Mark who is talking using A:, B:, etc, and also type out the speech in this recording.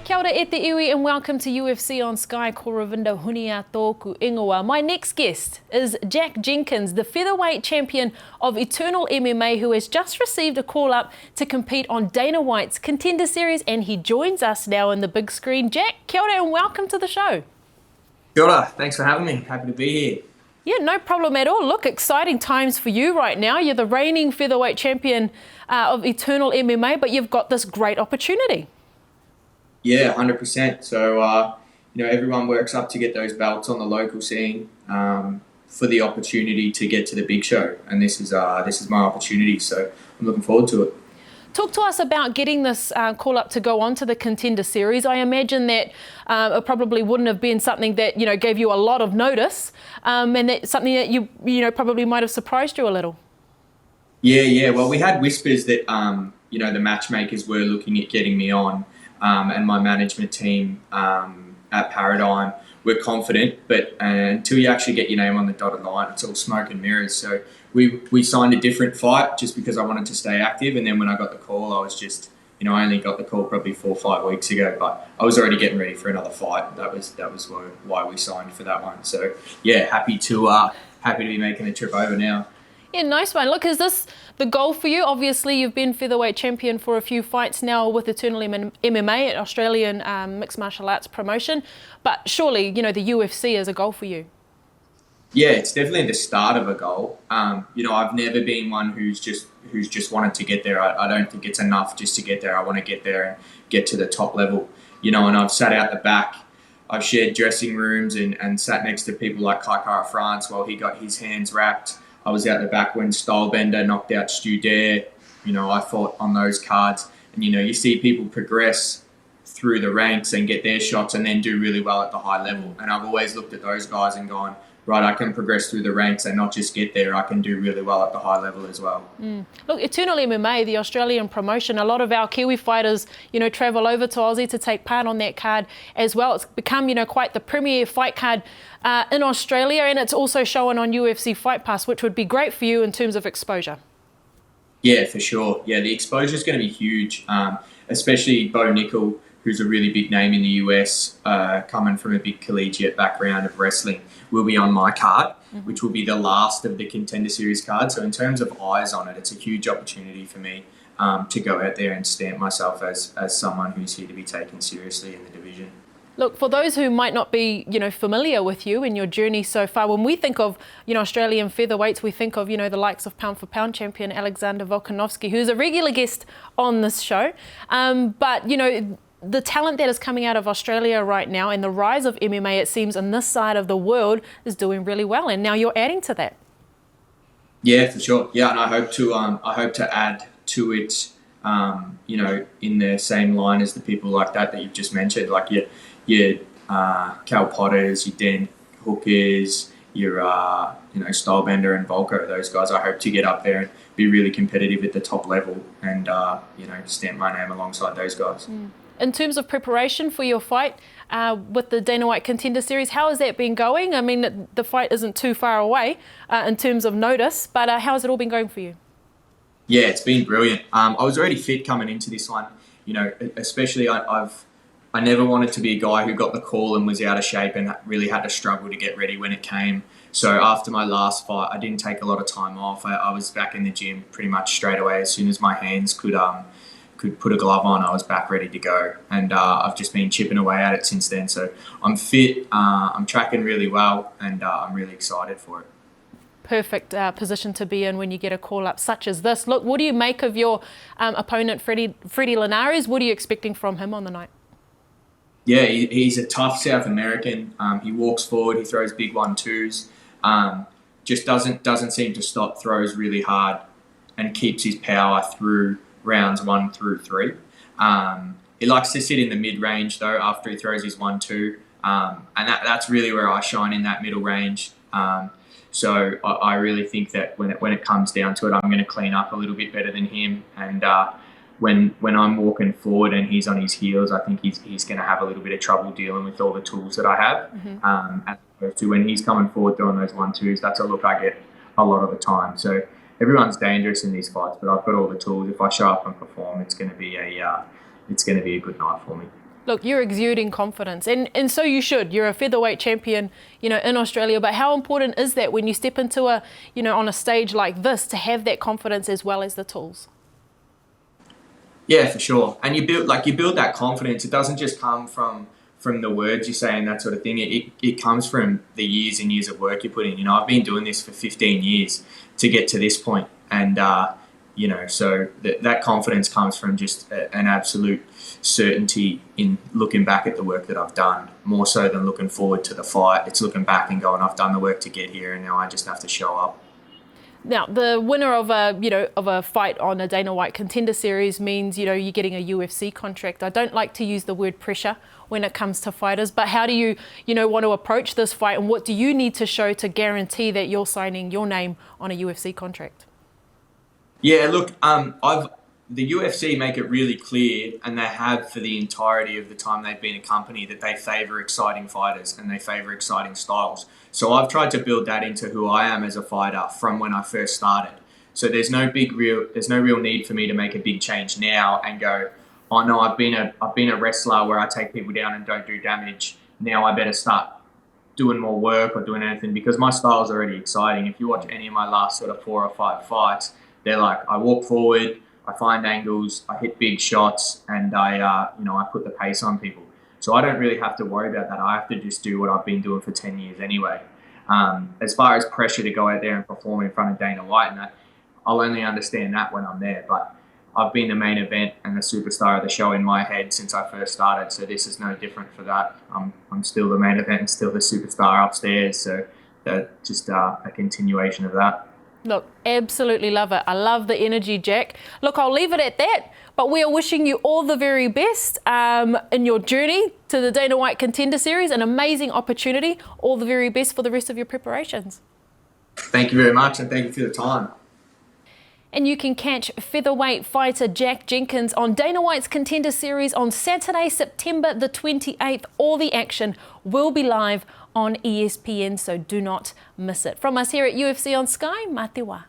A: Kia ora e te iwi and welcome to UFC on Sky. Ko Ravinda Hunia tōku ingoa. My next guest is Jack Jenkins, the featherweight champion of Eternal MMA, who has just received a call-up to compete on Dana White's Contender Series, and he joins us now on the big screen. Jack, kia ora and welcome to the show.
B: Kia ora, thanks for having me. Happy to be here.
A: Yeah, no problem at all. Look, exciting times for you right now. You're the reigning featherweight champion of Eternal MMA, but you've got this great opportunity.
B: Yeah, 100%. So, everyone works up to get those belts on the local scene for the opportunity to get to the big show. And this is my opportunity, so I'm looking forward to it.
A: Talk to us about getting this call-up to go on to the Contender Series. I imagine that it probably wouldn't have been something that, gave you a lot of notice, and that's something that you probably might have surprised you a little.
B: Yeah. Well, we had whispers that, the matchmakers were looking at getting me on, and my management team at Paradigm were confident, but until you actually get your name on the dotted line, it's all smoke and mirrors. So we signed a different fight just because I wanted to stay active, and then when I got the call, I was just, I only got the call probably 4 or 5 weeks ago, but I was already getting ready for another fight. That was why we signed for that one. So yeah, happy to be making the trip over now.
A: Yeah, nice one. Look, is this the goal for you? Obviously, you've been featherweight champion for a few fights now with Eternal MMA, an Australian mixed martial arts promotion. But surely, the UFC is a goal for you.
B: Yeah, it's definitely the start of a goal. I've never been one who's just wanted to get there. I don't think it's enough just to get there. I want to get there and get to the top level. And I've sat out the back. I've shared dressing rooms and sat next to people like Kaikara France while he got his hands wrapped. I was out the back when Stylebender knocked out Stu Dare. I fought on those cards. And, you see people progress through the ranks and get their shots and then do really well at the high level. And I've always looked at those guys and gone, right, I can progress through the ranks and not just get there, I can do really well at the high level as well.
A: Look, Eternal MMA, the Australian promotion, a lot of our Kiwi fighters, travel over to Aussie to take part on that card as well. It's become, quite the premier fight card in Australia, and it's also shown on UFC Fight Pass, which would be great for you in terms of exposure.
B: Yeah, for sure. Yeah, the exposure is going to be huge, especially Bo Nickel, who's a really big name in the US, coming from a big collegiate background of wrestling, will be on my card, which will be the last of the Contender Series cards. So in terms of eyes on it, it's a huge opportunity for me to go out there and stamp myself as someone who's here to be taken seriously in the division.
A: Look, for those who might not be, familiar with you and your journey so far, when we think of, Australian featherweights, we think of, the likes of pound for pound champion Alexander Volkanovski, who's a regular guest on this show. But, the talent that is coming out of Australia right now and the rise of MMA, it seems, on this side of the world is doing really well. And now you're adding to that. Yeah,
B: for sure. Yeah, and I hope to add to it, in the same line as the people like that you've just mentioned, like your Cal Potters, your Dan Hookers, your Stylebender and Volko, those guys. I hope to get up there and be really competitive at the top level and stamp my name alongside those guys.
A: In terms of preparation for your fight with the Dana White Contender Series, how has that been going? I mean, the fight isn't too far away in terms of notice, but how has it all been going for you?
B: Yeah, it's been brilliant. I was already fit coming into this one. Especially I never wanted to be a guy who got the call and was out of shape and really had to struggle to get ready when it came. So after my last fight, I didn't take a lot of time off. I was back in the gym pretty much straight away. As soon as my hands could put a glove on, I was back ready to go. And I've just been chipping away at it since then. So I'm fit, I'm tracking really well, and I'm really excited for it.
A: Perfect position to be in when you get a call-up such as this. Look, what do you make of your opponent, Freddy Linares? What are you expecting from him on the night?
B: Yeah, he's a tough South American. He walks forward, he throws big 1-2s, just doesn't seem to stop, throws really hard, and keeps his power through rounds 1 through 3. He likes to sit in the mid-range though after he throws his 1-2, and that's really where I shine, in that middle range. So I really think that when it comes down to it, I'm going to clean up a little bit better than him. And when I'm walking forward and he's on his heels, I think he's going to have a little bit of trouble dealing with all the tools that I have. As opposed to when he's coming forward throwing those 1-2s, that's a look I get a lot of the time. So everyone's dangerous in these fights, but I've got all the tools. If I show up and perform, it's going to be a good night for me.
A: Look, you're exuding confidence, and so you should. You're a featherweight champion, in Australia, but how important is that when you step into on a stage like this, to have that confidence as well as the tools?
B: Yeah, for sure. And you build that confidence. It doesn't just come from the words you say and that sort of thing. It comes from the years and years of work you put in. I've been doing this for 15 years to get to this point. And, so that confidence comes from just an absolute certainty in looking back at the work that I've done, more so than looking forward to the fight. It's looking back and going, I've done the work to get here, and now I just have to show up.
A: Now, the winner of a fight on a Dana White Contender Series means, you're getting a UFC contract. I don't like to use the word pressure when it comes to fighters, but how do you, want to approach this fight, and what do you need to show to guarantee that you're signing your name on a UFC contract?
B: Yeah, look, the UFC make it really clear, and they have for the entirety of the time they've been a company, that they favour exciting fighters and they favour exciting styles. So I've tried to build that into who I am as a fighter from when I first started. So there's no real need for me to make a big change now and go, oh no, I've been a wrestler where I take people down and don't do damage. Now I better start doing more work or doing anything, because my style's already exciting. If you watch any of my last sort of 4 or 5 fights, they're like, I walk forward, I find angles, I hit big shots, and I put the pace on people. So I don't really have to worry about that. I have to just do what I've been doing for 10 years anyway. As far as pressure to go out there and perform in front of Dana White and that, I'll only understand that when I'm there. But I've been the main event and the superstar of the show in my head since I first started. So this is no different for that. I'm still the main event and still the superstar upstairs. So that's just a continuation of that.
A: Look, absolutely love it. I love the energy, Jack. Look, I'll leave it at that, but we are wishing you all the very best in your journey to the Dana White Contender Series. An amazing opportunity. All the very best for the rest of your preparations.
B: Thank you very much, and thank you for the time.
A: And you can catch featherweight fighter Jack Jenkins on Dana White's Contender Series on Saturday, September the 28th. All the action will be live on ESPN, so do not miss it. From us here at UFC on Sky, mā te wā.